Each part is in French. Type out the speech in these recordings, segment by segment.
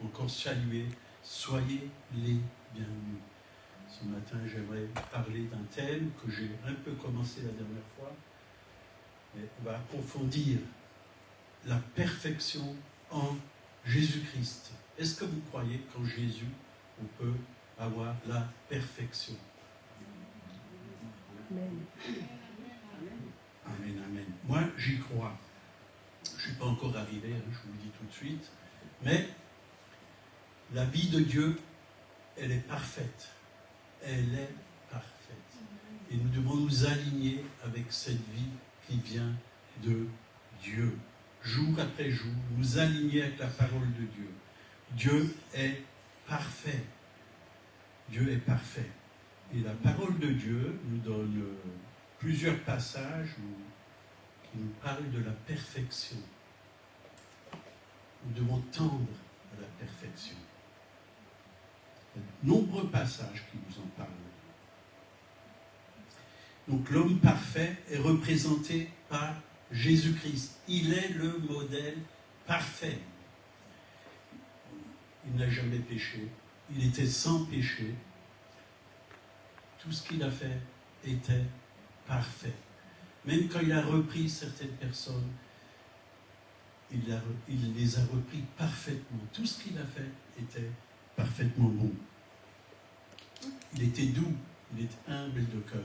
encore saluer. Soyez les bienvenus. Ce matin, j'aimerais parler d'un thème que j'ai un peu commencé la dernière fois. Mais on va approfondir la perfection en Jésus-Christ. Est-ce que vous croyez qu'en Jésus, on peut avoir la perfection? Amen. Amen, amen. Moi, j'y crois. Je ne suis pas encore arrivé, je vous le dis tout de suite. Mais la vie de Dieu, elle est parfaite. Elle est parfaite. Et nous devons nous aligner avec cette vie qui vient de Dieu. Jour après jour, nous aligner avec la parole de Dieu. Dieu est parfait. Dieu est parfait. Et la parole de Dieu nous donne plusieurs passages qui nous parlent de la perfection. Nous devons tendre à la perfection. Il y a de nombreux passages qui nous en parlent. Donc l'homme parfait est représenté par Jésus-Christ. Il est le modèle parfait. Il n'a jamais péché. Il était sans péché. Tout ce qu'il a fait était parfait. Même quand il a repris certaines personnes, il les a repris parfaitement. Tout ce qu'il a fait était parfaitement bon. Il était doux, il était humble de cœur.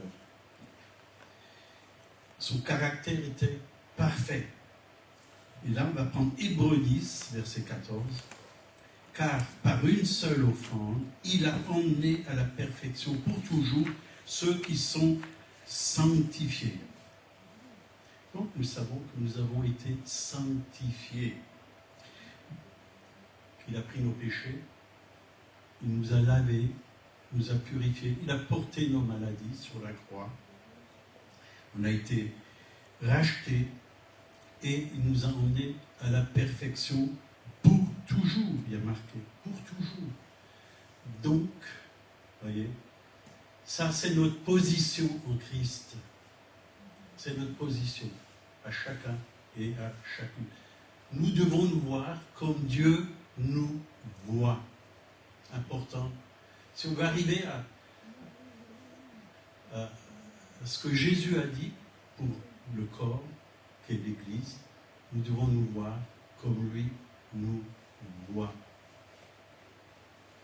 Son caractère était parfait. Et là, on va prendre Hébreux 10, verset 14. Car par une seule offrande, il a emmené à la perfection pour toujours ceux qui sont sanctifiés. Donc nous savons que nous avons été sanctifiés. Il a pris nos péchés, il nous a lavés, il nous a purifiés, il a porté nos maladies sur la croix. On a été rachetés et il nous a emmenés à la perfection pour toujours, il y a marqué, pour toujours. Donc, voyez, ça c'est notre position en Christ. C'est notre position à chacun et à chacune. Nous devons nous voir comme Dieu nous voit. Important. Si on veut arriver à ce que Jésus a dit pour le corps, qui est l'Église, nous devons nous voir comme lui nous voit.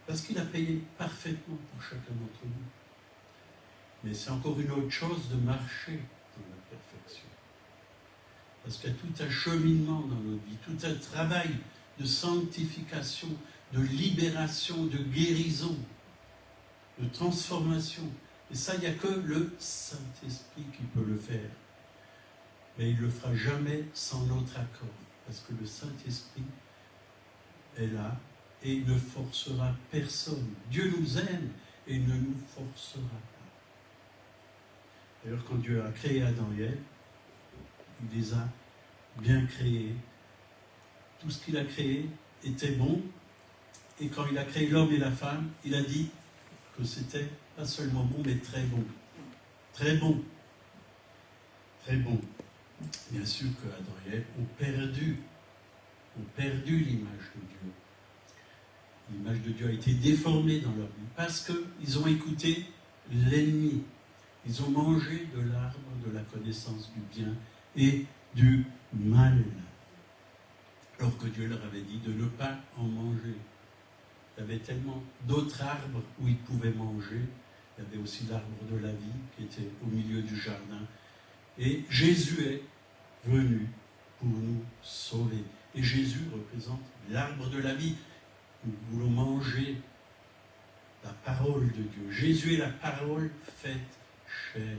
Parce qu'il a payé parfaitement pour chacun d'entre nous. Mais c'est encore une autre chose de marcher dans la perfection. Parce qu'il y a tout un cheminement dans notre vie, tout un travail de sanctification, de libération, de guérison, de transformation. Et ça, il n'y a que le Saint-Esprit qui peut le faire. Mais il ne le fera jamais sans notre accord. Parce que le Saint-Esprit est là et ne forcera personne. Dieu nous aime et ne nous forcera pas. D'ailleurs, quand Dieu a créé Adam et Ève, il les a bien créés. Tout ce qu'il a créé était bon. Et quand il a créé l'homme et la femme, il a dit que c'était pas seulement bon, mais très bon. Très bon. Très bon. Bien sûr que Adam et Ève ont perdu l'image de Dieu. L'image de Dieu a été déformée dans leur vie parce qu'ils ont écouté l'ennemi. Ils ont mangé de l'arbre de la connaissance du bien et du mal. Alors que Dieu leur avait dit de ne pas en manger. Il y avait tellement d'autres arbres où ils pouvaient manger. Il y avait aussi l'arbre de la vie qui était au milieu du jardin. Et Jésus est venu pour nous sauver. Et Jésus représente l'arbre de la vie. Nous voulons manger la parole de Dieu. Jésus est la parole faite chair.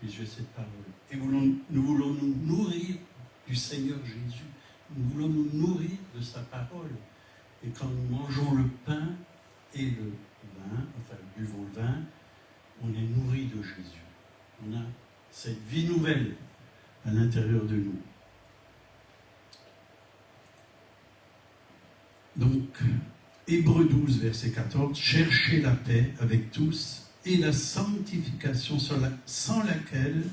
Jésus est cette parole. Et nous voulons nous nourrir du Seigneur Jésus. Nous voulons nous nourrir de sa parole. Et quand nous mangeons le pain et le vin, enfin buvons le vin, on est nourri de Jésus. On a cette vie nouvelle à l'intérieur de nous. Donc, Hébreux 12, verset 14, « Cherchez la paix avec tous et la sanctification sans laquelle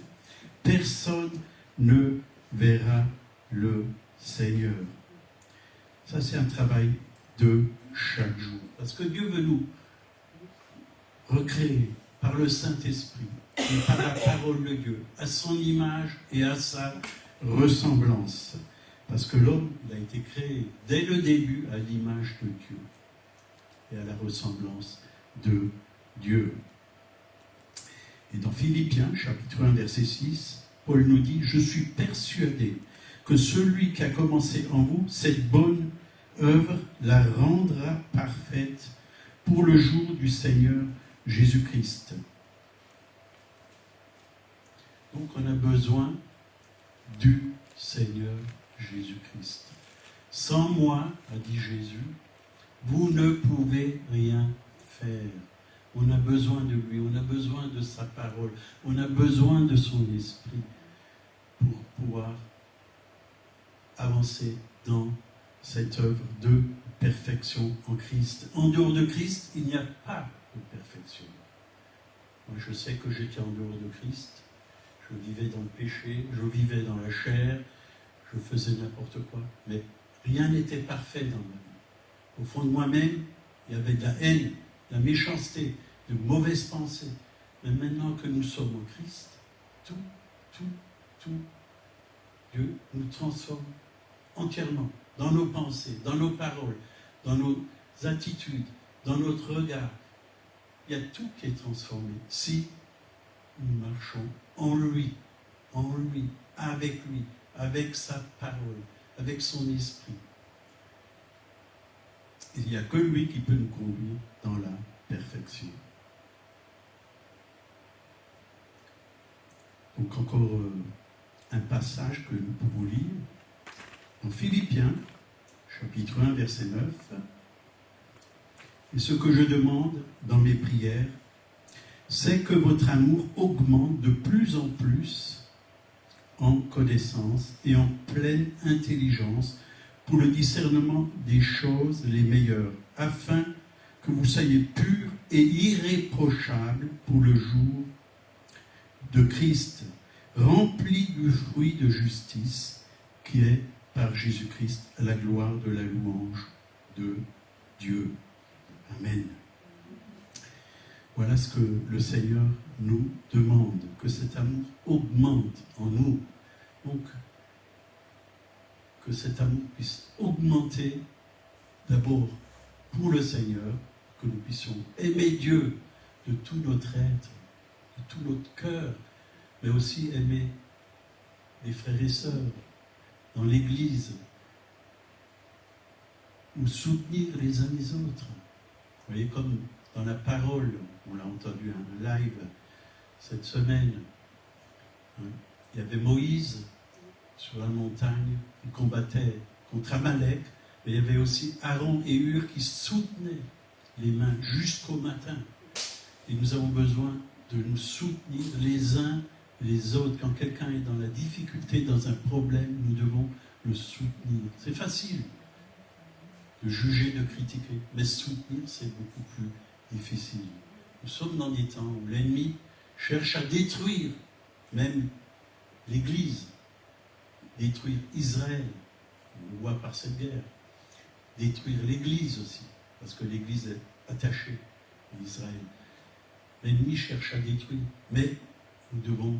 personne ne verra le Seigneur. » Ça, c'est un travail de chaque jour. Parce que Dieu veut nous recréer par le Saint-Esprit et par la parole de Dieu, à son image et à sa ressemblance. Parce que l'homme, il a été créé dès le début à l'image de Dieu et à la ressemblance de Dieu. Et dans Philippiens, chapitre 1, verset 6, Paul nous dit « Je suis persuadé que celui qui a commencé en vous cette bonne œuvre la rendra parfaite pour le jour du Seigneur Jésus-Christ. » Donc on a besoin du Seigneur Jésus-Christ. Sans moi, a dit Jésus, vous ne pouvez rien faire. On a besoin de lui, on a besoin de sa parole, on a besoin de son esprit pour pouvoir avancer dans cette œuvre de perfection en Christ. En dehors de Christ, il n'y a pas de perfection. Moi, je sais que j'étais en dehors de Christ, je vivais dans le péché, je vivais dans la chair, je faisais n'importe quoi, mais rien n'était parfait dans ma vie. Au fond de moi-même, il y avait de la haine, de la méchanceté, de mauvaises pensées. Mais maintenant que nous sommes en Christ, tout, Dieu nous transforme entièrement, dans nos pensées, dans nos paroles, dans nos attitudes, dans notre regard. Il y a tout qui est transformé si nous marchons en lui, avec sa parole, avec son esprit. Il n'y a que lui qui peut nous conduire dans la perfection. Donc encore un passage que nous pouvons lire en Philippiens, chapitre 1, verset 9. Et ce que je demande dans mes prières, c'est que votre amour augmente de plus en plus en connaissance et en pleine intelligence pour le discernement des choses les meilleures, afin que vous soyez purs et irréprochables pour le jour de Christ, remplis du fruit de justice qui est par Jésus-Christ à la gloire de la louange de Dieu. Amen. Voilà ce que le Seigneur nous demande, que cet amour augmente en nous. Donc, que cet amour puisse augmenter d'abord pour le Seigneur, que nous puissions aimer Dieu de tout notre être, de tout notre cœur, mais aussi aimer les frères et sœurs dans l'Église, nous soutenir les uns les autres. Vous voyez, comme dans la parole, on l'a entendu un live cette semaine, il y avait Moïse sur la montagne, qui combattait contre Amalek, mais il y avait aussi Aaron et Hur qui soutenaient les mains jusqu'au matin. Et nous avons besoin de nous soutenir les uns les autres. Quand quelqu'un est dans la difficulté, dans un problème, nous devons le soutenir. C'est facile de juger, de critiquer, mais soutenir, c'est beaucoup plus difficile. Nous sommes dans des temps où l'ennemi cherche à détruire même l'Église, détruire Israël, on le voit par cette guerre, détruire l'Église aussi, parce que l'Église est attachée à Israël. L'ennemi cherche à détruire, mais nous devons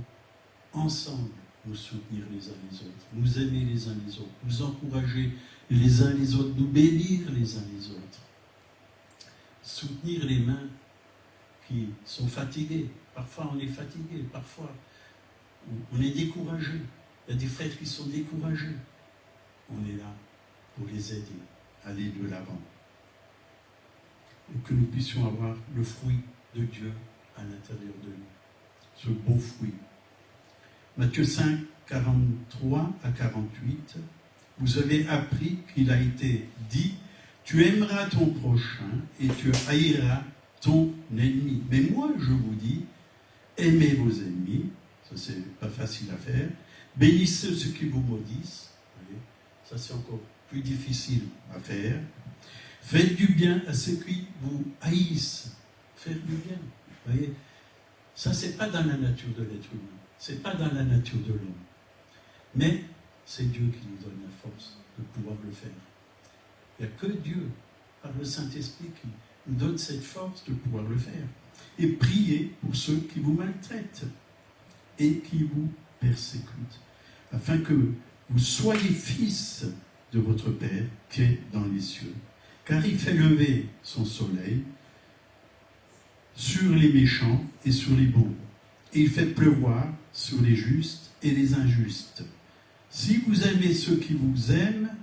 ensemble nous soutenir les uns les autres, nous aimer les uns les autres, nous encourager les uns les autres, nous bénir les uns les autres. Soutenir les mains qui sont fatiguées. Parfois on est fatigué, parfois on est découragé. Il y a des frères qui sont découragés. On est là pour les aider à aller de l'avant. Et que nous puissions avoir le fruit de Dieu à l'intérieur de nous. Ce beau fruit. Matthieu 5, 43 à 48. Vous avez appris qu'il a été dit, tu aimeras ton prochain et tu haïras ton ennemi. Mais moi, je vous dis, aimez vos ennemis. Ça, c'est pas facile à faire. Bénissez ceux qui vous maudissent. Vous voyez, ça, c'est encore plus difficile à faire. Faites du bien à ceux qui vous haïssent. Faire du bien. Vous voyez, ça, c'est pas dans la nature de l'être humain. C'est pas dans la nature de l'homme. Mais c'est Dieu qui nous donne la force de pouvoir le faire. Il n'y a que Dieu par le Saint-Esprit qui nous donne cette force de pouvoir le faire. Et priez pour ceux qui vous maltraitent et qui vous persécutent, afin que vous soyez fils de votre Père qui est dans les cieux. Car il fait lever son soleil sur les méchants et sur les bons. Et il fait pleuvoir sur les justes et les injustes. Si vous aimez ceux qui vous aiment,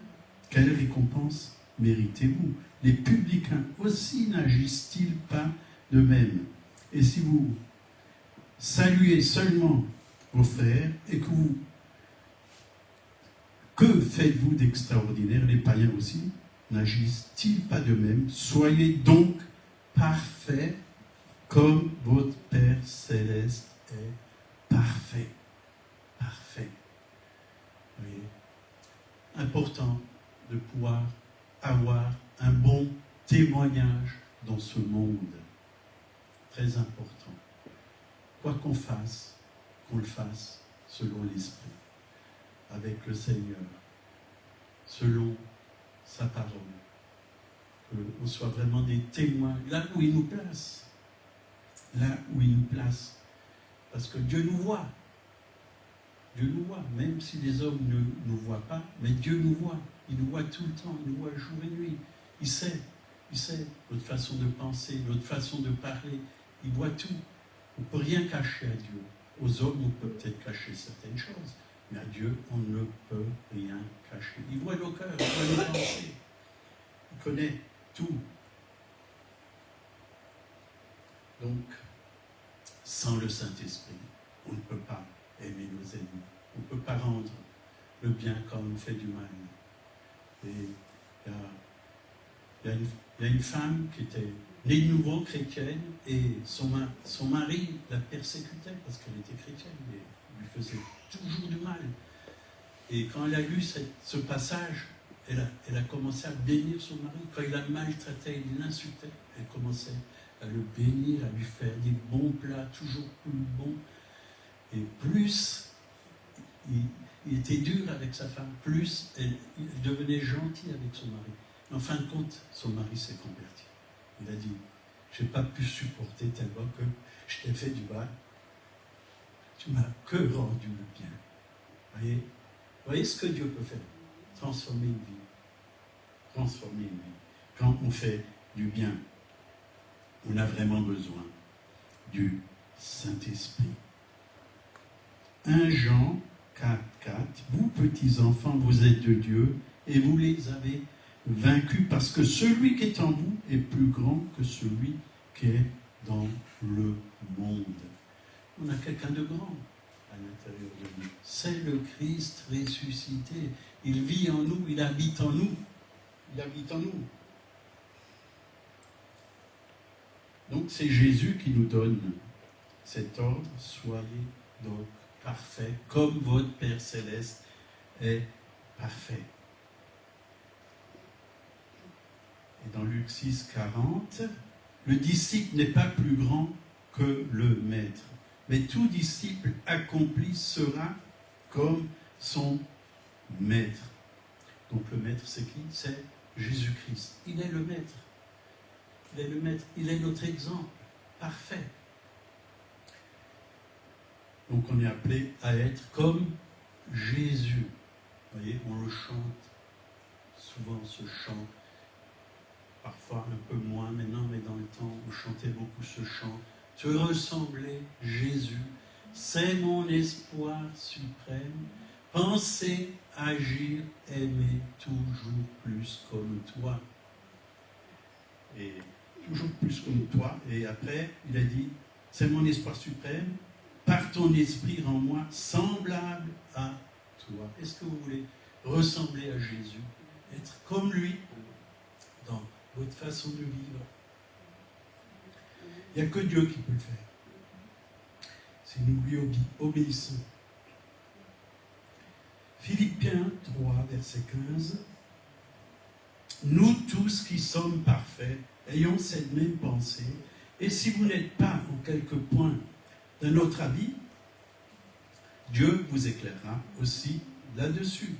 quelle récompense méritez-vous? Les publicains aussi n'agissent-ils pas de même? Et si vous saluez seulement vos frères et que faites-vous d'extraordinaire? Les païens aussi n'agissent-ils pas de même? Soyez donc parfaits comme votre Père céleste est parfait. Parfait. Vous voyez? Important de pouvoir avoir un bon témoignage dans ce monde. Très important. Quoi qu'on fasse, qu'on le fasse selon l'Esprit, avec le Seigneur, selon sa parole. Qu'on soit vraiment des témoins là où il nous place. Là où il nous place. Parce que Dieu nous voit. Dieu nous voit, même si les hommes ne nous voient pas, mais Dieu nous voit. Il nous voit tout le temps, il nous voit jour et nuit. Il sait notre façon de penser, notre façon de parler. Il voit tout. On ne peut rien cacher à Dieu. Aux hommes, on peut peut-être cacher certaines choses, mais à Dieu, on ne peut rien cacher. Il voit nos cœurs, il voit nos pensées. Il connaît tout. Donc, sans le Saint-Esprit, on ne peut pas aimer nos ennemis. On ne peut pas rendre le bien quand on fait du mal. Et il y a une femme qui était née de nouveau chrétienne et son mari la persécutait parce qu'elle était chrétienne et lui faisait toujours du mal. Et quand elle a lu ce passage, elle a commencé à bénir son mari. Quand il la maltraitait, il l'insultait, elle commençait à le bénir, à lui faire des bons plats, toujours plus bons. Et plus il était dur avec sa femme, plus il devenait gentil avec son mari. En fin de compte, son mari s'est converti. Il a dit, je n'ai pas pu supporter tellement que je t'ai fait du mal. Tu m'as que rendu le bien. Voyez ce que Dieu peut faire? Transformer une vie. Transformer une vie. Quand on fait du bien, on a vraiment besoin du Saint-Esprit. 1 Jean 4, 4, vous petits enfants, vous êtes de Dieu et vous les avez vaincus parce que celui qui est en vous est plus grand que celui qui est dans le monde. On a quelqu'un de grand à l'intérieur de nous. C'est le Christ ressuscité. Il vit en nous, il habite en nous. Il habite en nous. Donc c'est Jésus qui nous donne cet ordre. Soyez donc parfait, comme votre Père Céleste est parfait. Et dans Luc 6, 40, le disciple n'est pas plus grand que le maître, mais tout disciple accompli sera comme son maître. Donc le maître, c'est qui? C'est Jésus-Christ. Il est le maître. Il est le maître. Il est notre exemple parfait. Donc on est appelé à être comme Jésus. Vous voyez, on le chante. Souvent ce chant, parfois un peu moins maintenant, mais dans le temps, on chantait beaucoup ce chant. Te ressembler, Jésus, c'est mon espoir suprême. Penser, agir, aimer toujours plus comme toi. Et toujours plus comme toi. Et après, il a dit, c'est mon espoir suprême. Par ton esprit, rends-moi semblable à toi. Est-ce que vous voulez ressembler à Jésus? Être comme lui dans votre façon de vivre? Il n'y a que Dieu qui peut le faire. Si nous lui obéissons. Philippiens 3, verset 15. Nous tous qui sommes parfaits, ayons cette même pensée. Et si vous n'êtes pas en quelque point d'un autre avis, Dieu vous éclairera aussi là-dessus.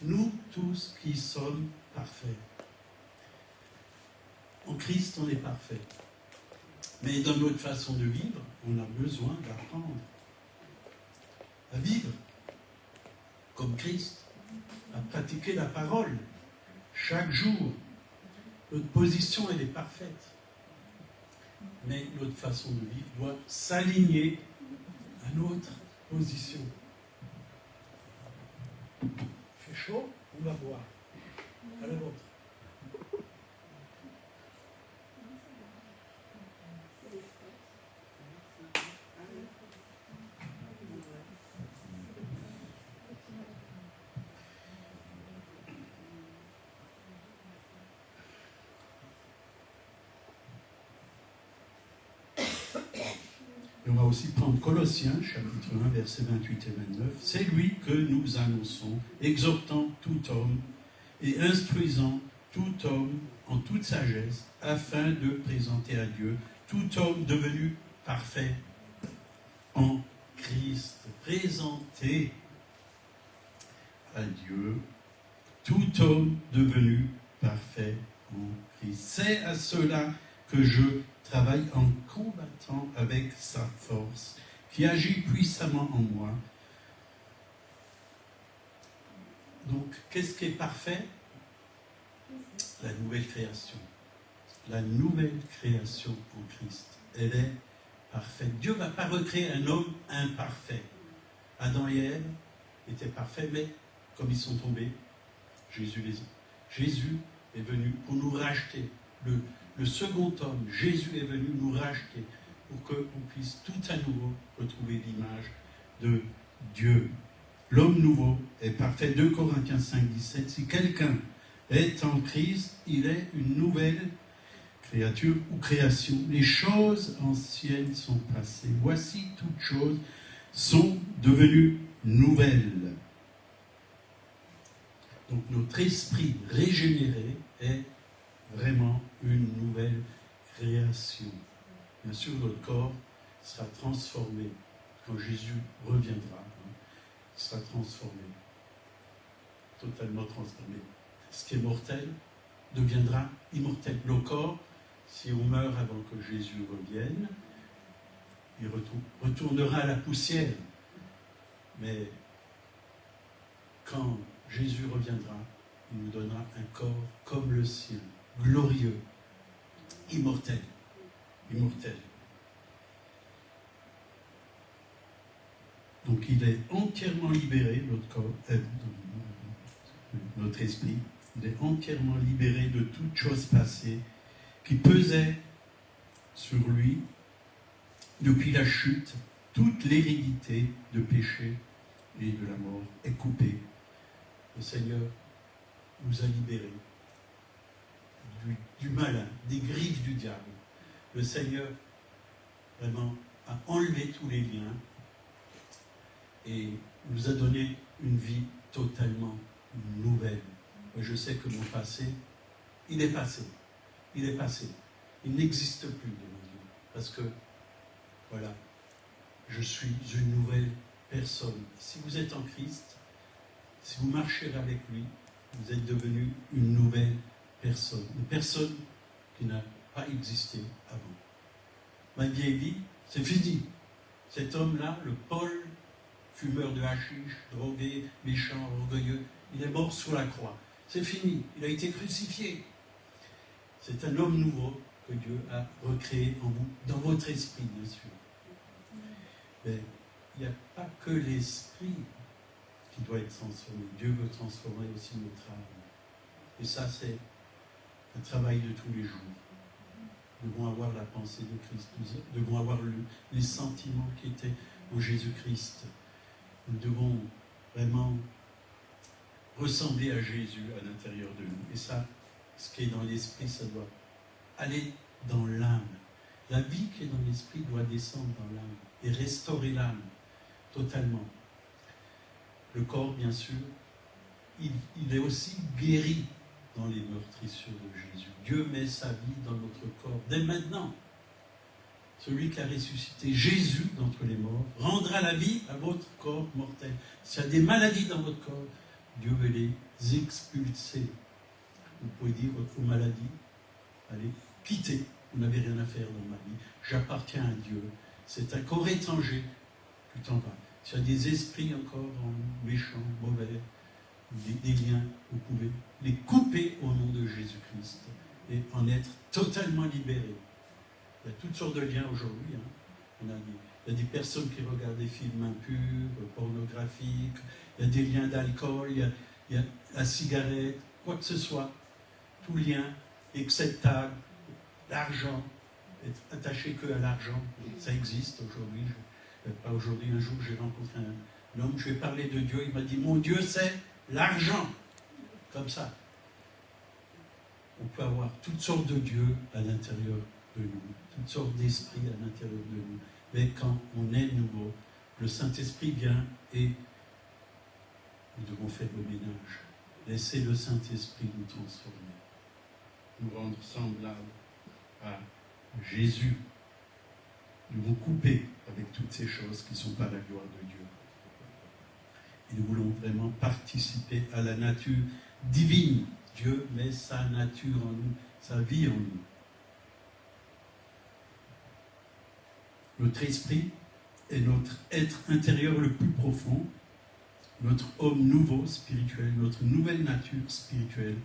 Nous tous qui sommes parfaits. En Christ, on est parfait. Mais dans notre façon de vivre, on a besoin d'apprendre à vivre comme Christ, à pratiquer la parole chaque jour. Notre position, elle est parfaite. Mais notre façon de vivre doit s'aligner à notre position. Il fait chaud, on va boire. À la vôtre. Et on va aussi prendre Colossiens, chapitre 1, versets 28 et 29. C'est lui que nous annonçons, exhortant tout homme et instruisant tout homme en toute sagesse, afin de présenter à Dieu tout homme devenu parfait en Christ. Présenter à Dieu tout homme devenu parfait en Christ. C'est à cela que je travaille en combattant avec sa force, qui agit puissamment en moi. Donc, qu'est-ce qui est parfait? La nouvelle création. La nouvelle création en Christ. Elle est parfaite. Dieu ne va pas recréer un homme imparfait. Adam et Ève étaient parfaits, mais comme ils sont tombés, Jésus les a. Jésus est venu pour nous racheter. Le second homme, Jésus est venu nous racheter pour qu'on puisse tout à nouveau retrouver l'image de Dieu. L'homme nouveau est parfait. 2 Corinthiens 5, 17. Si quelqu'un est en Christ, il est une nouvelle créature ou création. Les choses anciennes sont passées. Voici toutes choses sont devenues nouvelles. Donc notre esprit régénéré est vraiment une nouvelle création. Bien sûr, notre corps sera transformé quand Jésus reviendra. Il sera transformé, totalement transformé. Ce qui est mortel deviendra immortel. Nos corps, si on meurt avant que Jésus revienne, il retournera à la poussière. Mais quand Jésus reviendra, il nous donnera un corps comme le sien, glorieux, immortel, immortel. Donc il est entièrement libéré, notre corps, notre esprit, il est entièrement libéré de toutes choses passées qui pesaient sur lui depuis la chute. Toute l'hérédité de péché et de la mort est coupée. Le Seigneur nous a libérés du malin, des griffes du diable. Le Seigneur vraiment a enlevé tous les liens et nous a donné une vie totalement nouvelle. Je sais que mon passé, il est passé. Il est passé. Il n'existe plus devant Dieu. Parce que, voilà, je suis une nouvelle personne. Si vous êtes en Christ, si vous marchez avec lui, vous êtes devenu une nouvelle personne. Une personne qui n'a pas existé avant. Ma vieille vie, c'est fini. Cet homme-là, le Paul, fumeur de hashish, drogué, méchant, orgueilleux, il est mort sur la croix. C'est fini. Il a été crucifié. C'est un homme nouveau que Dieu a recréé en vous, dans votre esprit, bien sûr. Mais il n'y a pas que l'esprit qui doit être transformé. Dieu veut transformer aussi notre âme. Et ça, c'est un travail de tous les jours. Nous devons avoir la pensée de Christ. Nous devons avoir les sentiments qui étaient en Jésus-Christ. Nous devons vraiment ressembler à Jésus à l'intérieur de nous. Et ça, ce qui est dans l'esprit, ça doit aller dans l'âme. La vie qui est dans l'esprit doit descendre dans l'âme et restaurer l'âme totalement. Le corps, bien sûr, il est aussi guéri dans les meurtrissures de Jésus. Dieu met sa vie dans notre corps dès maintenant. Celui qui a ressuscité Jésus d'entre les morts rendra la vie à votre corps mortel. S'il y a des maladies dans votre corps, Dieu veut les expulser. Vous pouvez dire votre maladie, allez, quittez, vous n'avez rien à faire dans ma vie, j'appartiens à Dieu. C'est un corps étranger, tu t'en vas. S'il y a des esprits encore méchants, mauvais, des liens, vous pouvez les couper au nom de Jésus-Christ et en être totalement libérés. Il y a toutes sortes de liens aujourd'hui. Il y a des personnes qui regardent des films impurs, pornographiques, il y a des liens d'alcool, il y a la cigarette, quoi que ce soit. Tout lien acceptable, l'argent, être attaché que à l'argent, ça existe aujourd'hui. Pas aujourd'hui, un jour j'ai rencontré un homme, je lui ai parlé de Dieu, il m'a dit, mon Dieu c'est l'argent. Comme ça. On peut avoir toutes sortes de dieux à l'intérieur de nous, toutes sortes d'esprits à l'intérieur de nous. Mais quand on est nouveau, le Saint-Esprit vient et nous devons faire le ménage. Laisser le Saint-Esprit nous transformer, nous rendre semblables à Jésus. Nous devons couper avec toutes ces choses qui ne sont pas la gloire de Dieu. Et nous voulons vraiment participer à la nature divine. Dieu met sa nature en nous, sa vie en nous. Notre esprit est notre être intérieur le plus profond, notre homme nouveau spirituel, notre nouvelle nature spirituelle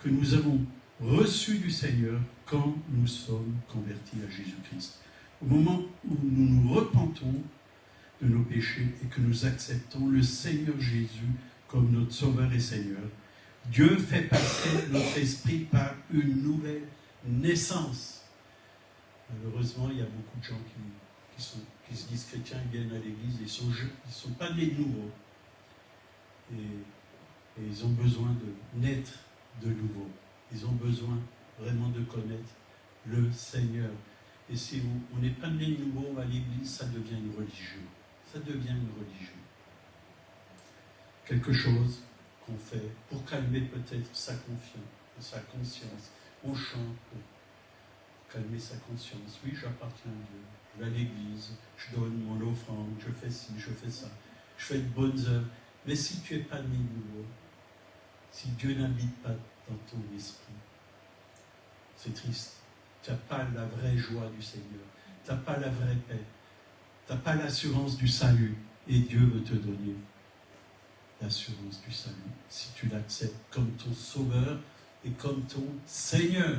que nous avons reçue du Seigneur quand nous sommes convertis à Jésus-Christ. Au moment où nous nous repentons de nos péchés et que nous acceptons le Seigneur Jésus comme notre Sauveur et Seigneur, Dieu fait passer notre esprit par une nouvelle naissance. Malheureusement, il y a beaucoup de gens qui se disent chrétiens, ils viennent à l'église, ils ne sont pas nés de nouveau. Et ils ont besoin de naître de nouveau. Ils ont besoin vraiment de connaître le Seigneur. Et si on n'est pas né de nouveau à l'église, ça devient une religion. Ça devient une religion. Quelque chose qu'on fait pour calmer peut-être sa conscience. On chante pour calmer sa conscience. Oui, j'appartiens à Dieu. Je vais à l'église, je donne mon offrande, je fais ci, je fais ça. Je fais de bonnes œuvres. Mais si tu n'es pas né de nouveau, si Dieu n'habite pas dans ton esprit, c'est triste. Tu n'as pas la vraie joie du Seigneur. Tu n'as pas la vraie paix. Tu n'as pas l'assurance du salut. Et Dieu veut te donner l'assurance du salut, si tu l'acceptes comme ton Sauveur et comme ton Seigneur,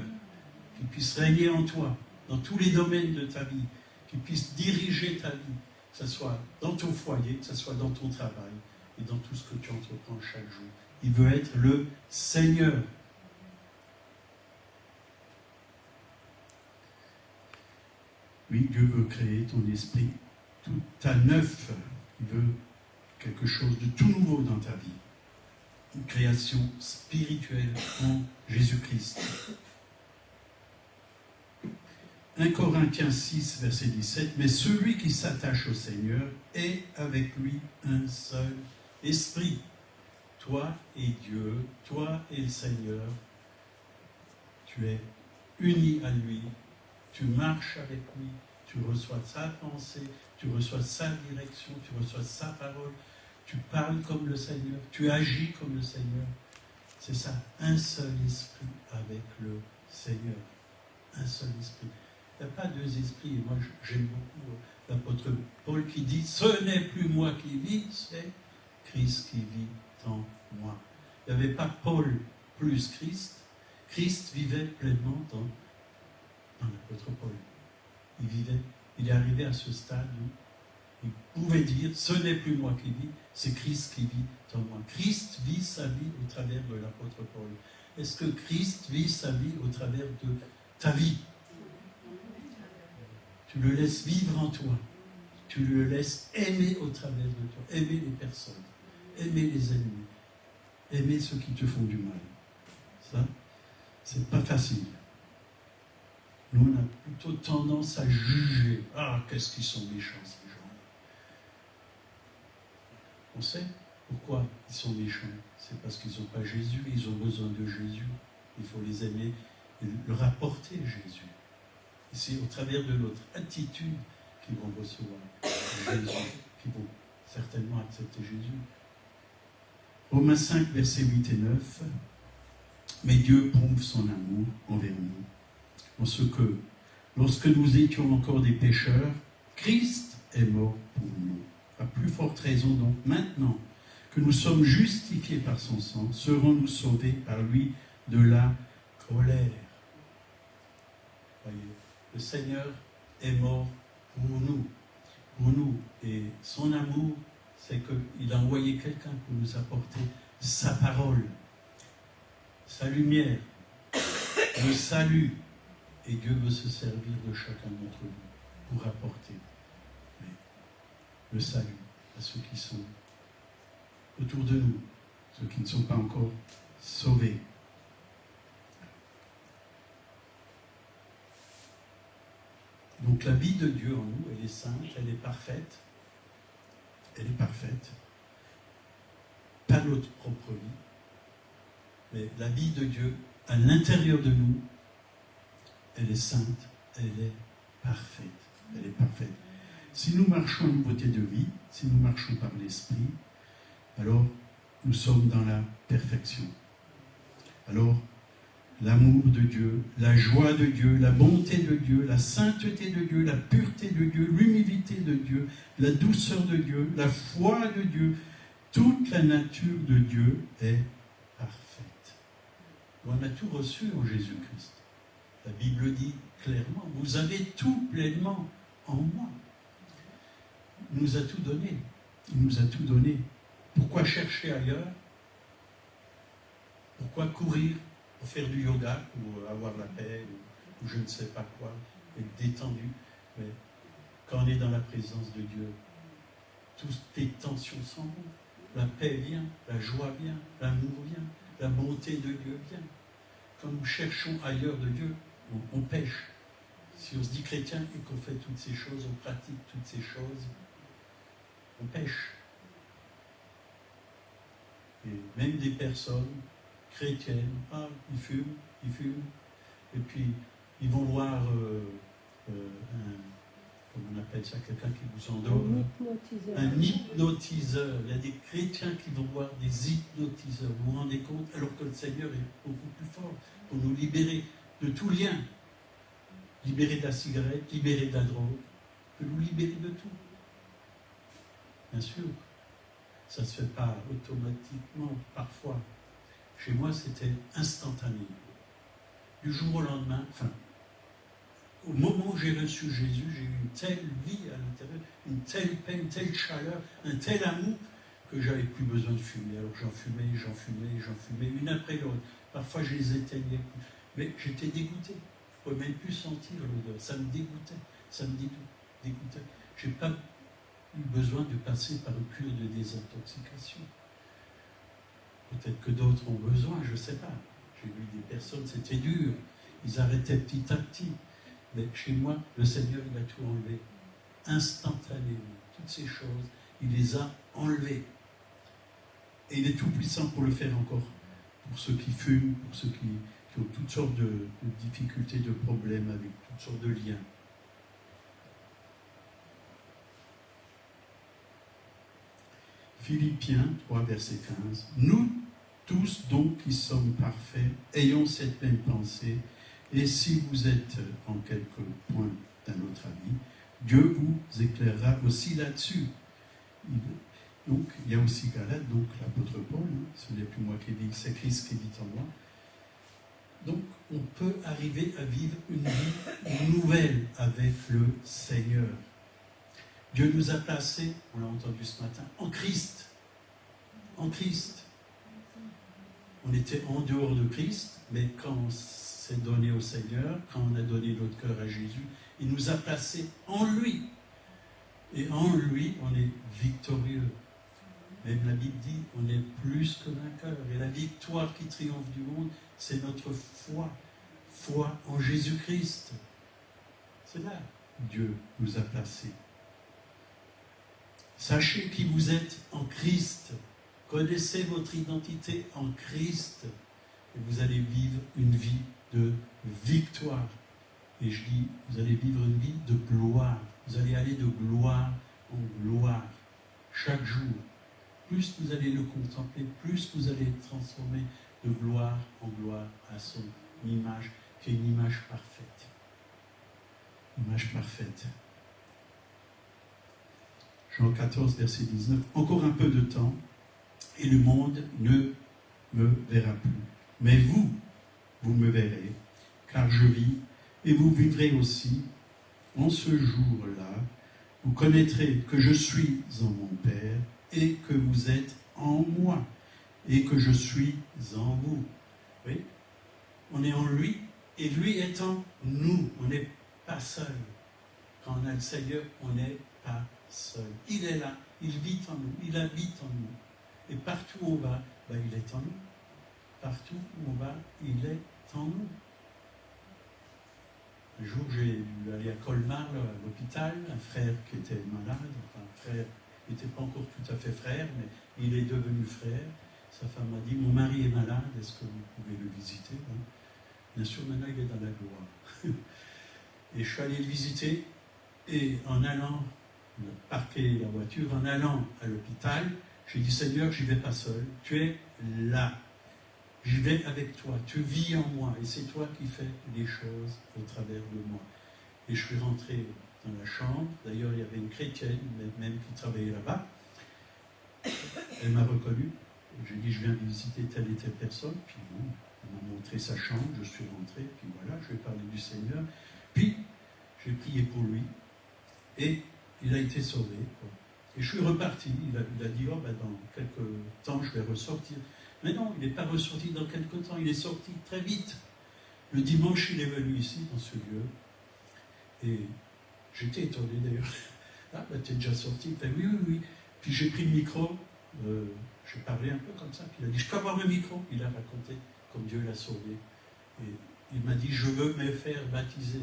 qu'il puisse régner en toi, dans tous les domaines de ta vie, qu'il puisse diriger ta vie, que ce soit dans ton foyer, que ce soit dans ton travail, et dans tout ce que tu entreprends chaque jour. Il veut être le Seigneur. Oui, Dieu veut créer ton esprit tout à neuf. Il veut quelque chose de tout nouveau dans ta vie. Une création spirituelle en Jésus-Christ. 1 Corinthiens 6, verset 17. Mais celui qui s'attache au Seigneur est avec lui un seul esprit. Toi et Dieu, toi et le Seigneur, tu es uni à lui, tu marches avec lui, tu reçois sa pensée, tu reçois sa direction, tu reçois sa parole, tu parles comme le Seigneur, tu agis comme le Seigneur. C'est ça, un seul esprit avec le Seigneur. Un seul esprit. Il n'y a pas deux esprits. Et moi, j'aime beaucoup l'apôtre Paul qui dit « Ce n'est plus moi qui vis, c'est Christ qui vit en moi. » Il n'y avait pas Paul plus Christ. Christ vivait pleinement dans l'apôtre Paul. Il est arrivé à ce stade où il pouvait dire « Ce n'est plus moi qui vis, c'est Christ qui vit en moi. » Christ vit sa vie au travers de l'apôtre Paul. Est-ce que Christ vit sa vie au travers de ta vie? Tu le laisses vivre en toi. Tu le laisses aimer au travers de toi. Aimer les personnes. Aimer les ennemis. Aimer ceux qui te font du mal. Ça, c'est pas facile. Nous, on a plutôt tendance à juger. Ah, qu'est-ce qu'ils sont méchants, ces gens-là. On sait pourquoi ils sont méchants. C'est parce qu'ils n'ont pas Jésus, ils ont besoin de Jésus. Il faut les aimer et leur apporter Jésus. Et c'est au travers de notre attitude qu'ils vont recevoir Jésus, qu'ils vont certainement accepter Jésus. Romains 5, versets 8 et 9. Mais Dieu prouve son amour envers nous. en ce que, lorsque nous étions encore des pécheurs, Christ est mort pour nous. À plus forte raison donc, maintenant que nous sommes justifiés par son sang, serons-nous sauvés par lui de la colère. Voyez, le Seigneur est mort pour nous. Et son amour, c'est qu'il a envoyé quelqu'un pour nous apporter sa parole, sa lumière, le salut. Et Dieu veut se servir de chacun d'entre nous pour apporter le salut à ceux qui sont autour de nous, ceux qui ne sont pas encore sauvés. Donc la vie de Dieu en nous, elle est sainte, elle est parfaite. Elle est parfaite. Pas notre propre vie, mais la vie de Dieu à l'intérieur de nous, elle est sainte, elle est parfaite. Elle est parfaite. Si nous marchons en nouveauté de vie, si nous marchons par l'Esprit, alors nous sommes dans la perfection. Alors, l'amour de Dieu, la joie de Dieu, la bonté de Dieu, la sainteté de Dieu, la pureté de Dieu, l'humilité de Dieu, la douceur de Dieu, la foi de Dieu, toute la nature de Dieu est parfaite. On a tout reçu en Jésus-Christ. La Bible dit clairement, vous avez tout pleinement en moi. Il nous a tout donné. Il nous a tout donné. Pourquoi chercher ailleurs? Pourquoi courir pour faire du yoga, pour avoir la paix, ou je ne sais pas quoi, être détendu? Mais quand on est dans la présence de Dieu, toutes les tensions s'en vont. La paix vient, la joie vient, l'amour vient, la bonté de Dieu vient. Quand nous cherchons ailleurs de Dieu, on pêche. Si on se dit chrétien et qu'on fait toutes ces choses, on pratique toutes ces choses, on pêche. Et même des personnes chrétiennes, ils fument, et puis ils vont voir comment on appelle ça, quelqu'un qui vous endort. Un hypnotiseur. Il y a des chrétiens qui vont voir des hypnotiseurs. Vous vous rendez compte? Alors que le Seigneur est beaucoup plus fort pour nous libérer de tout lien. Libérer de la cigarette, libérer de la drogue, peut nous libérer de tout. Bien sûr, ça ne se fait pas automatiquement, parfois. Chez moi, c'était instantané. Du jour au lendemain, au moment où j'ai reçu Jésus, j'ai eu une telle vie à l'intérieur, une telle paix, une telle chaleur, un tel amour, que j'avais plus besoin de fumer. Alors j'en fumais, une après l'autre. Parfois, je les éteignais. Mais j'étais dégoûté. Je ne pouvais même plus sentir l'odeur. Ça me dégoûtait. Ça me dégoûtait. Je n'ai pas eu besoin de passer par une cure de désintoxication. Peut-être que d'autres ont besoin, je ne sais pas. J'ai vu des personnes, c'était dur. Ils arrêtaient petit à petit. Mais chez moi, le Seigneur, il a tout enlevé. Instantanément. Toutes ces choses, il les a enlevées. Et il est tout puissant pour le faire encore. Pour ceux qui fument, pour ceux qui ont toutes sortes de difficultés, de problèmes avec toutes sortes de liens. Philippiens 3, verset 15. Nous tous donc qui sommes parfaits, ayons cette même pensée, et si vous êtes en quelque point d'un autre avis, Dieu vous éclairera aussi là-dessus. Donc, il y a aussi Galate, donc l'apôtre Paul, ce n'est plus moi qui vis, c'est Christ qui vit en moi. Donc, on peut arriver à vivre une vie nouvelle avec le Seigneur. Dieu nous a placés, on l'a entendu ce matin, en Christ. En Christ. On était en dehors de Christ, mais quand on s'est donné au Seigneur, quand on a donné notre cœur à Jésus, il nous a placés en lui. Et en lui, on est victorieux. Même la Bible dit, on est plus que vainqueur. Et la victoire qui triomphe du monde, c'est notre foi. Foi en Jésus-Christ. C'est là que Dieu nous a placés. Sachez qui vous êtes en Christ. Connaissez votre identité en Christ. Et vous allez vivre une vie de victoire. Et je dis, vous allez vivre une vie de gloire. Vous allez aller de gloire en gloire. Chaque jour. Plus vous allez le contempler, plus vous allez être transformé de gloire en gloire à son image, qui est une image parfaite. Image parfaite. Jean 14, verset 19. Encore un peu de temps, et le monde ne me verra plus. Mais vous, vous me verrez, car je vis, et vous vivrez aussi. En ce jour-là, vous connaîtrez que je suis en mon Père, et que vous êtes en moi, et que je suis en vous. Oui, on est en lui, et lui est en nous. On n'est pas seul. Quand on a le Seigneur, on n'est pas seul. Il est là, il vit en nous, il habite en nous. Et partout où on va, il est en nous. Partout où on va, il est en nous. Un jour, j'ai dû aller à Colmar, à l'hôpital, un frère qui était malade, enfin un frère, il n'était pas encore tout à fait frère, mais il est devenu frère. Sa femme m'a dit, mon mari est malade, est-ce que vous pouvez le visiter? Bien sûr, maintenant il est dans la gloire. Et je suis allé le visiter, et en allant, on a parqué la voiture, en allant à l'hôpital, j'ai dit, Seigneur, je n'y vais pas seul, tu es là. Je vais avec toi, tu vis en moi, et c'est toi qui fais les choses au travers de moi. Et je suis rentré dans la chambre, d'ailleurs il y avait une chrétienne, même qui travaillait là-bas. Elle m'a reconnu, j'ai dit, je viens de visiter telle et telle personne, puis bon, elle m'a montré sa chambre, je suis rentré, puis voilà, je lui ai parlé du Seigneur. Puis, j'ai prié pour lui, et il a été sauvé, quoi. Et je suis reparti, il a dit, dans quelques temps, je vais ressortir. Mais non, il n'est pas ressorti dans quelques temps, il est sorti très vite. Le dimanche, il est venu ici, dans ce lieu, et j'étais étonné d'ailleurs. Ah, t'es déjà sorti? Il fait, oui. Puis j'ai pris le micro, j'ai parlé un peu comme ça, puis il a dit, je peux avoir le micro? Il a raconté comme Dieu l'a sauvé. Et il m'a dit, je veux me faire baptiser,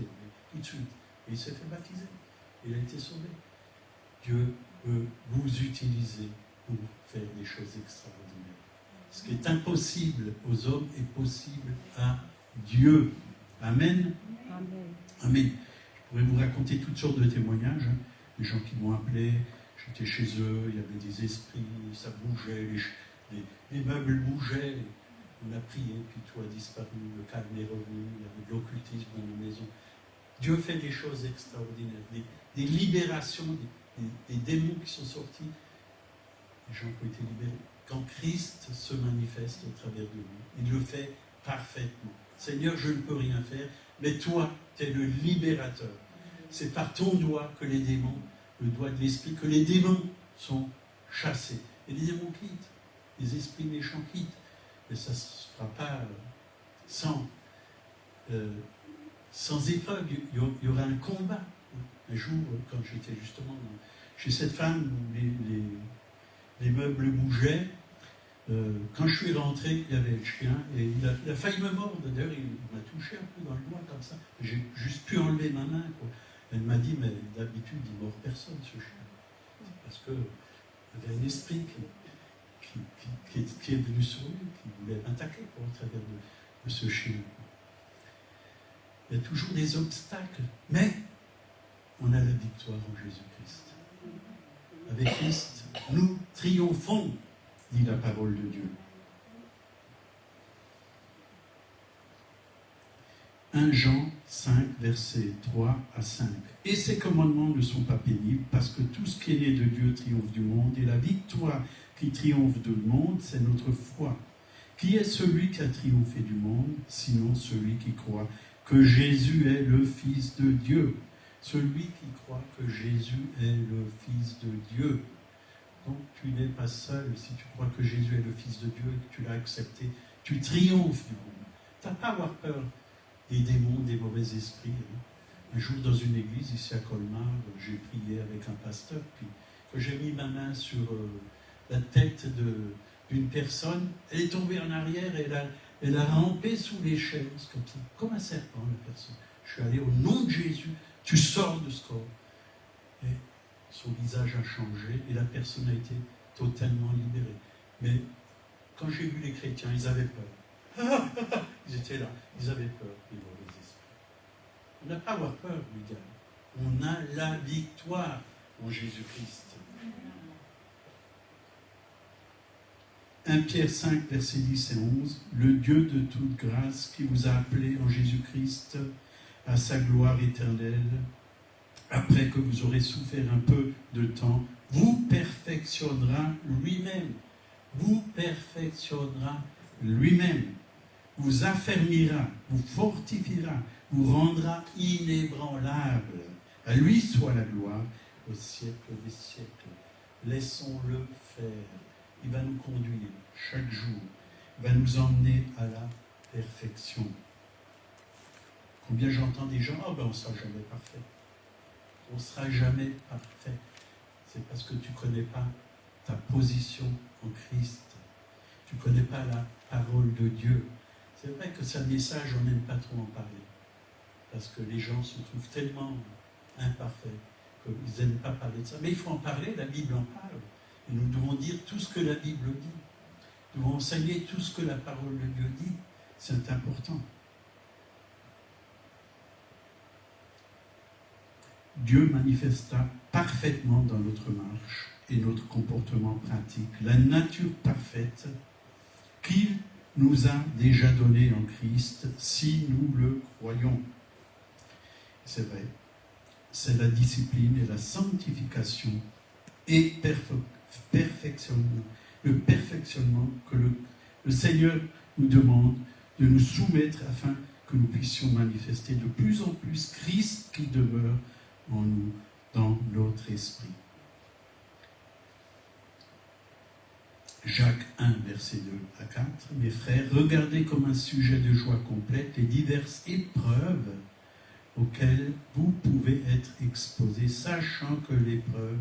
tout de suite. Et il s'est fait baptiser. Il a été sauvé. Dieu peut vous utiliser pour faire des choses extraordinaires. Ce qui est impossible aux hommes est possible à Dieu. Amen. Amen. Je pourrais vous raconter toutes sortes de témoignages. Des gens qui m'ont appelé, j'étais chez eux, il y avait des esprits, ça bougeait, les meubles bougeaient. On a prié, puis tout a disparu, le calme est revenu, il y avait de l'occultisme dans la maison. Dieu fait des choses extraordinaires, des libérations, des démons qui sont sortis, des gens qui ont été libérés. Quand Christ se manifeste au travers de nous, il le fait parfaitement. Seigneur, je ne peux rien faire, mais toi, tu es le libérateur. C'est par ton doigt que les démons, le doigt de l'esprit, que les démons sont chassés. Et les démons quittent, les esprits méchants quittent. Mais ça ne se fera pas sans épreuve. Il y aura un combat. Un jour, quand j'étais justement chez cette femme, les meubles bougeaient. Quand je suis rentré, il y avait le chien et il a failli me mordre. D'ailleurs, il m'a touché un peu dans le doigt comme ça. J'ai juste pu enlever ma main, quoi. Elle m'a dit, mais d'habitude, il ne mord personne, ce chien. Parce qu'il y avait un esprit qui est venu sur lui, qui voulait attaquer au travers de ce chien. Il y a toujours des obstacles, mais on a la victoire en Jésus-Christ. Avec Christ, nous triomphons, dit la parole de Dieu. 1 Jean 5, versets 3 à 5. Et ces commandements ne sont pas pénibles, parce que tout ce qui est né de Dieu triomphe du monde, et la victoire qui triomphe du monde, c'est notre foi. Qui est celui qui a triomphé du monde, sinon celui qui croit que Jésus est le Fils de Dieu? Celui qui croit que Jésus est le Fils de Dieu. Donc tu n'es pas seul. Si tu crois que Jésus est le Fils de Dieu et que tu l'as accepté, tu triomphes du monde. Tu n'as pas à avoir peur des démons, des mauvais esprits. Un jour dans une église ici à Colmar, j'ai prié avec un pasteur, puis quand j'ai mis ma main sur la tête d'une personne, elle est tombée en arrière et elle a rampé sous les chaises, comme un serpent, la personne. Je suis allé au nom de Jésus, tu sors de ce corps. Et son visage a changé et la personne a été totalement libérée. Mais quand j'ai vu les chrétiens, ils avaient peur. Ils étaient là, ils avaient peur des mauvais esprits. On n'a pas à avoir peur du diable. On a la victoire en Jésus-Christ. 1 Pierre 5, versets 10 et 11. Le Dieu de toute grâce qui vous a appelé en Jésus-Christ à sa gloire éternelle après que vous aurez souffert un peu de temps, vous perfectionnera lui-même. Vous perfectionnera lui-même. Vous affermira, vous fortifiera, vous rendra inébranlable. À lui soit la gloire au siècle des siècles. Laissons-le faire. Il va nous conduire chaque jour. Il va nous emmener à la perfection. Combien j'entends des gens, on ne sera jamais parfait. On ne sera jamais parfait. C'est parce que tu ne connais pas ta position en Christ. Tu ne connais pas la parole de Dieu. C'est vrai que ce message, on n'aime pas trop en parler. Parce que les gens se trouvent tellement imparfaits qu'ils n'aiment pas parler de ça. Mais il faut en parler, la Bible en parle. Et nous devons dire tout ce que la Bible dit. Nous devons enseigner tout ce que la parole de Dieu dit. C'est important. Dieu manifesta parfaitement dans notre marche et notre comportement pratique la nature parfaite qu'il nous a déjà donnée en Christ si nous le croyons. C'est vrai, c'est la discipline et la sanctification et perfectionnement, le perfectionnement que le Seigneur nous demande de nous soumettre afin que nous puissions manifester de plus en plus Christ qui demeure en nous, dans notre esprit. Jacques 1, verset 2 à 4. Mes frères, regardez comme un sujet de joie complète les diverses épreuves auxquelles vous pouvez être exposés, sachant que l'épreuve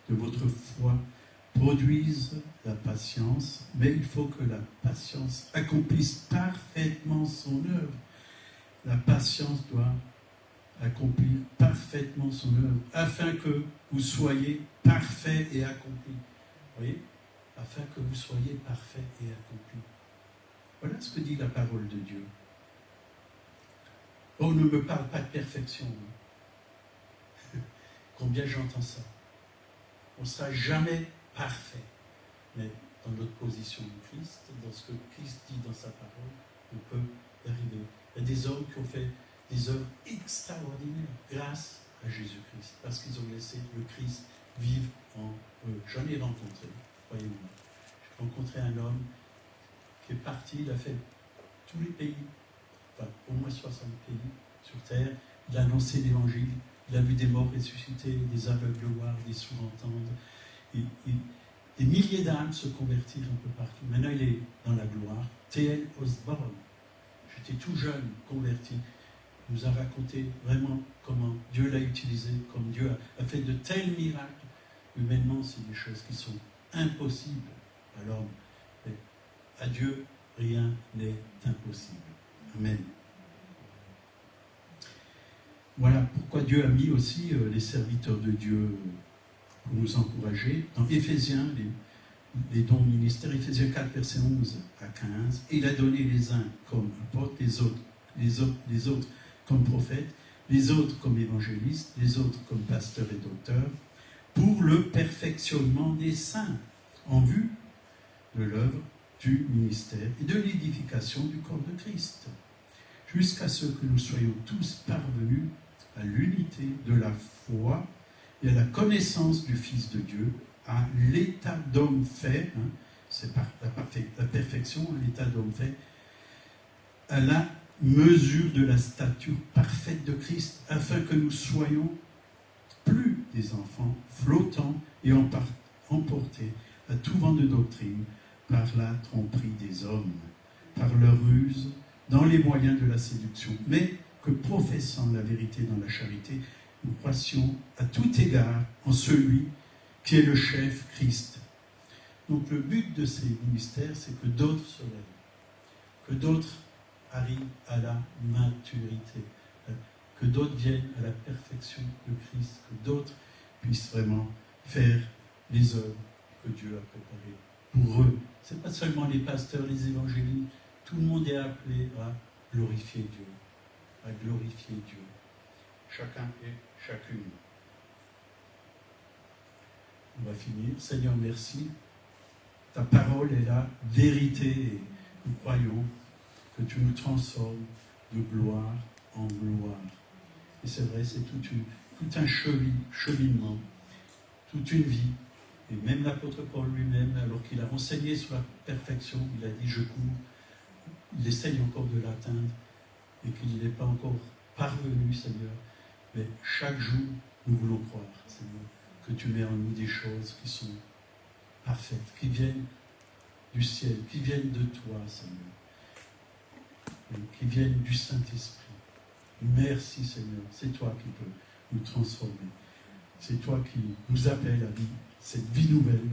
de votre foi produise la patience, mais il faut que la patience accomplisse parfaitement son œuvre. La patience doit accomplir parfaitement son œuvre, afin que vous soyez parfaits et accomplis. Vous voyez ? Afin que vous soyez parfaits et accomplis. Voilà ce que dit la parole de Dieu. On ne me parle pas de perfection. Combien j'entends ça. On ne sera jamais parfait. Mais dans notre position de Christ, dans ce que Christ dit dans sa parole, on peut y arriver. Il y a des hommes qui ont fait des œuvres extraordinaires grâce à Jésus-Christ, parce qu'ils ont laissé le Christ vivre en eux. J'en ai rencontré, croyez-moi. J'ai rencontré un homme qui est parti, il a fait tous les pays, enfin au moins 60 pays sur terre, il a annoncé l'évangile, il a vu des morts ressuscités, des aveugles voir, des sourds entendre, des milliers d'âmes se convertir un peu partout. Maintenant il est dans la gloire. T.L. Osborne, j'étais tout jeune, converti, nous a raconté vraiment comment Dieu l'a utilisé, comme Dieu a fait de tels miracles. Humainement, c'est des choses qui sont impossibles à l'homme. Mais à Dieu, rien n'est impossible. Amen. Voilà pourquoi Dieu a mis aussi les serviteurs de Dieu pour nous encourager. Dans Éphésiens, les dons ministères, Éphésiens 4, verset 11 à 15, il a donné les uns comme apôtres, les autres comme prophètes, les autres comme évangélistes, les autres comme pasteurs et docteurs, pour le perfectionnement des saints, en vue de l'œuvre du ministère et de l'édification du corps de Christ, jusqu'à ce que nous soyons tous parvenus à l'unité de la foi et à la connaissance du Fils de Dieu, à l'état d'homme fait, c'est la perfection, l'état d'homme fait, à la mesure de la stature parfaite de Christ, afin que nous soyons plus des enfants flottants et emportés à tout vent de doctrine par la tromperie des hommes, par leur ruse, dans les moyens de la séduction, mais que professant la vérité dans la charité, nous croissions à tout égard en celui qui est le chef, Christ. Donc le but de ces ministères, c'est que d'autres se lèvent, que d'autres arrivent à la maturité, que d'autres viennent à la perfection de Christ, que d'autres puissent vraiment faire les œuvres que Dieu a préparées pour eux. Ce n'est pas seulement les pasteurs, les évangélistes, tout le monde est appelé à glorifier Dieu, à glorifier Dieu. Chacun et chacune. On va finir. Seigneur, merci. Ta parole est la vérité et nous croyons que tu nous transformes de gloire en gloire. Et c'est vrai, c'est toute tout un cheminement, toute une vie. Et même l'apôtre Paul lui-même, alors qu'il a enseigné sur la perfection, il a dit je cours, il essaye encore de l'atteindre et qu'il n'est pas encore parvenu, Seigneur. Mais chaque jour, nous voulons croire, Seigneur, que tu mets en nous des choses qui sont parfaites, qui viennent du ciel, qui viennent de toi, Seigneur, et qui viennent du Saint-Esprit. Merci, Seigneur, c'est toi qui peux nous transformer. C'est toi qui nous appelles à vivre cette vie nouvelle,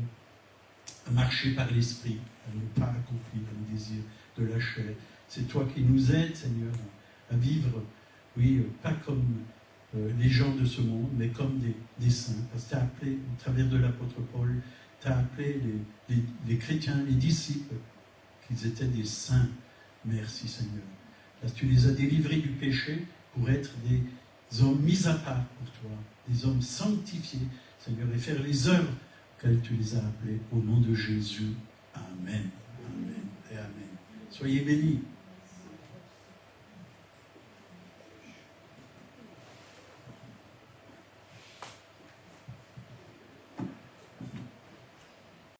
à marcher par l'Esprit, à ne pas accomplir les désirs de la chair. C'est toi qui nous aides, Seigneur, à vivre, oui, pas comme les gens de ce monde, mais comme des saints. Parce que tu as appelé, au travers de l'apôtre Paul, tu as appelé les chrétiens, les disciples, qu'ils étaient des saints. Merci, Seigneur. Parce que tu les as délivrés du péché pour être des hommes mis à part pour toi, des hommes sanctifiés, Seigneur, et faire les œuvres auxquelles tu les as appelés. Au nom de Jésus. Amen. Amen et Amen. Soyez bénis.